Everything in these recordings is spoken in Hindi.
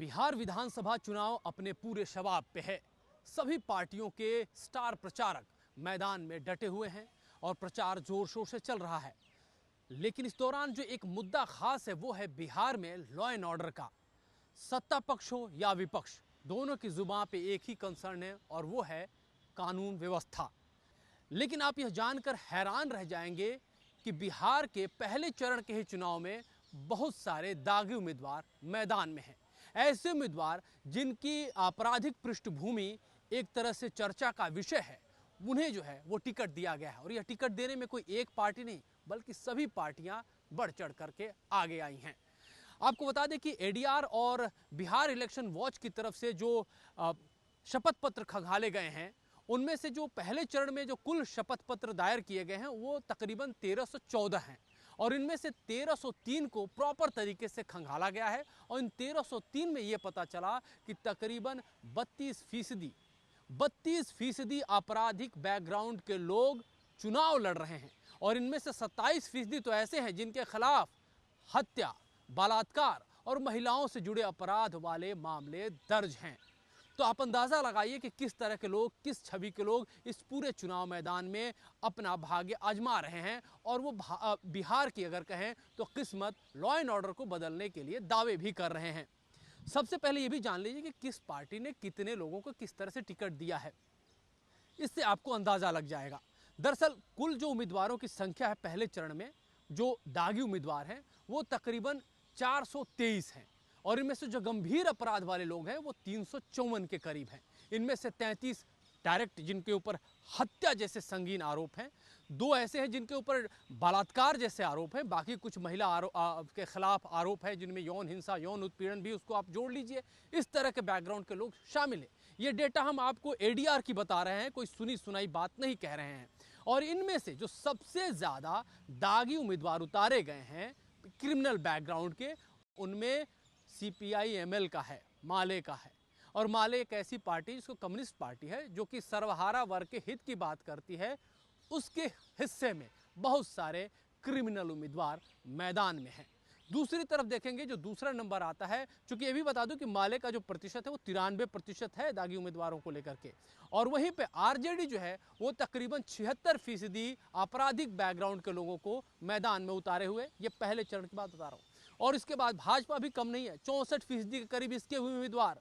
बिहार विधानसभा चुनाव अपने पूरे शबाब पे है। सभी पार्टियों के स्टार प्रचारक मैदान में डटे हुए हैं और प्रचार जोर शोर से चल रहा है। लेकिन इस दौरान जो एक मुद्दा खास है वो है बिहार में लॉ एंड ऑर्डर का। सत्ता पक्ष हो या विपक्ष, दोनों की जुबान पे एक ही कंसर्न है और वो है कानून व्यवस्था। लेकिन आप यह जानकर हैरान रह जाएंगे कि बिहार के पहले चरण के ही चुनाव में बहुत सारे दागी उम्मीदवार मैदान में हैं। ऐसे उम्मीदवार जिनकी आपराधिक पृष्ठभूमि एक तरह से चर्चा का विषय है, उन्हें जो है वो टिकट दिया गया है। और यह टिकट देने में कोई एक पार्टी नहीं बल्कि सभी पार्टियां बढ़ चढ़ करके आगे आई हैं। आपको बता दें कि एडीआर और बिहार इलेक्शन वॉच की तरफ से जो शपथ पत्र खंगाले गए हैं, उनमें से जो पहले चरण में जो कुल शपथ पत्र दायर किए गए हैं वो तकरीबन 1314 हैं और इनमें से 1303 को प्रॉपर तरीके से खंगाला गया है। और इन 1303 में ये पता चला कि तकरीबन 32% आपराधिक बैकग्राउंड के लोग चुनाव लड़ रहे हैं और इनमें से 27% तो ऐसे हैं जिनके खिलाफ हत्या, बलात्कार और महिलाओं से जुड़े अपराध वाले मामले दर्ज हैं। तो आप अंदाज़ा लगाइए कि किस तरह के लोग, किस छवि के लोग इस पूरे चुनाव मैदान में अपना भाग्य आजमा रहे हैं। और वो बिहार की अगर कहें तो किस्मत लॉ एंड ऑर्डर को बदलने के लिए दावे भी कर रहे हैं। सबसे पहले ये भी जान लीजिए कि किस पार्टी ने कितने लोगों को किस तरह से टिकट दिया है, इससे आपको अंदाज़ा लग जाएगा। दरअसल कुल जो उम्मीदवारों की संख्या है पहले चरण में, जो दागी उम्मीदवार हैं, वो तकरीबन 423 हैं और इनमें से जो गंभीर अपराध वाले लोग हैं वो 354 के करीब हैं। इनमें से 33 डायरेक्ट जिनके ऊपर हत्या जैसे संगीन आरोप हैं, 2 ऐसे हैं जिनके ऊपर बलात्कार जैसे आरोप हैं, बाकी कुछ महिला के खिलाफ आरोप है जिनमें यौन हिंसा, यौन उत्पीड़न भी उसको आप जोड़ लीजिए। इस तरह के बैकग्राउंड के लोग शामिल हैं। ये डेटा हम आपको एडीआर की बता रहे हैं, कोई सुनी सुनाई बात नहीं कह रहे हैं। और इनमें से जो सबसे ज़्यादा दागी उम्मीदवार उतारे गए हैं क्रिमिनल बैकग्राउंड के, उनमें CPI-ML का है, माले का है। और माले एक ऐसी पार्टी जिसको कम्युनिस्ट पार्टी है जो कि सर्वहारा वर्ग के हित की बात करती है, उसके हिस्से में बहुत सारे क्रिमिनल उम्मीदवार मैदान में हैं। दूसरी तरफ देखेंगे जो दूसरा नंबर आता है, चूंकि ये भी बता दूं कि माले का जो प्रतिशत है वो 93% है दागी उम्मीदवारों को लेकर के। और वहीं पे आरजेडी जो है वो तकरीबन 76% आपराधिक बैकग्राउंड के लोगों को मैदान में उतारे हुए, ये पहले चरण की बात बता रहा हूँ। और इसके बाद भाजपा भी कम नहीं है, 64% के करीब इसके उम्मीदवार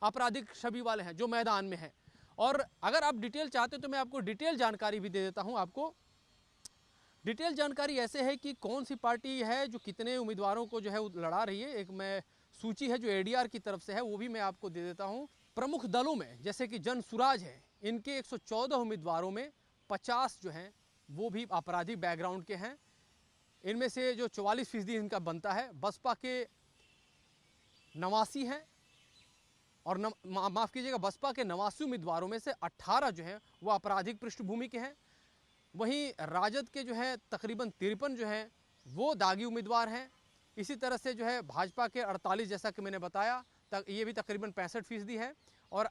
आपराधिक छवि वाले हैं जो मैदान में हैं। और अगर आप डिटेल चाहते हो तो मैं आपको डिटेल जानकारी भी दे देता हूं। आपको डिटेल जानकारी ऐसे है कि कौन सी पार्टी है जो कितने उम्मीदवारों को जो है लड़ा रही है। एक मैं सूची है जो एडीआर की तरफ से है, वो भी मैं आपको दे देता हूं। प्रमुख दलों में जैसे कि जन सुराज है, इनके 114 उम्मीदवारों में 50 जो हैं वो भी आपराधिक बैकग्राउंड के हैं। इनमें से जो 44% इनका बनता है। बसपा के 89 हैं और माफ़ कीजिएगा, बसपा के 89 उम्मीदवारों में से 18 जो हैं वो आपराधिक पृष्ठभूमि के हैं। वहीं राजद के जो है तकरीबन 53 जो हैं वो दागी उम्मीदवार हैं। इसी तरह से जो है भाजपा के 48, जैसा कि मैंने बताया, ये भी तकरीबन 65% है। और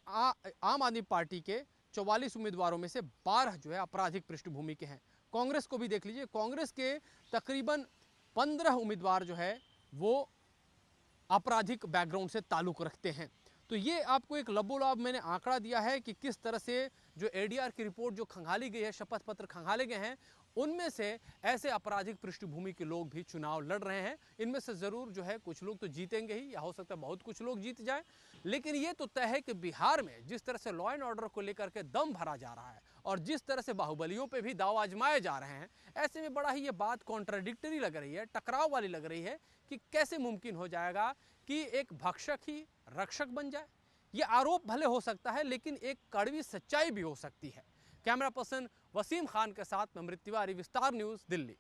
आम आदमी पार्टी के 44 उम्मीदवारों में से 12 जो है आपराधिक पृष्ठभूमि के हैं। कांग्रेस को भी देख लीजिए, कांग्रेस के तकरीबन 15 उम्मीदवार जो है वो आपराधिक बैकग्राउंड से ताल्लुक़ रखते हैं। तो ये आपको एक लबोलाब मैंने आंकड़ा दिया है कि किस तरह से जो एडीआर की रिपोर्ट जो खंगाली गई है, शपथ पत्र खंगाले गए हैं, उनमें से ऐसे आपराधिक पृष्ठभूमि के लोग भी चुनाव लड़ रहे हैं। इनमें से ज़रूर जो है कुछ लोग तो जीतेंगे ही, या हो सकता है बहुत कुछ लोग जीत जाएं। लेकिन ये तो तय है कि बिहार में जिस तरह से लॉ एंड ऑर्डर को लेकर के दम भरा जा रहा है और जिस तरह से बाहुबलियों पे भी दाव आजमाए जा रहे हैं, ऐसे में बड़ा ही ये बात कॉन्ट्राडिक्टरी लग रही है, टकराव वाली लग रही है कि कैसे मुमकिन हो जाएगा कि एक भक्षक ही रक्षक बन जाए। ये आरोप भले हो सकता है लेकिन एक कड़वी सच्चाई भी हो सकती है। कैमरा पर्सन वसीम खान के साथ मैं अमृत तिवारी, विस्तार न्यूज़, दिल्ली।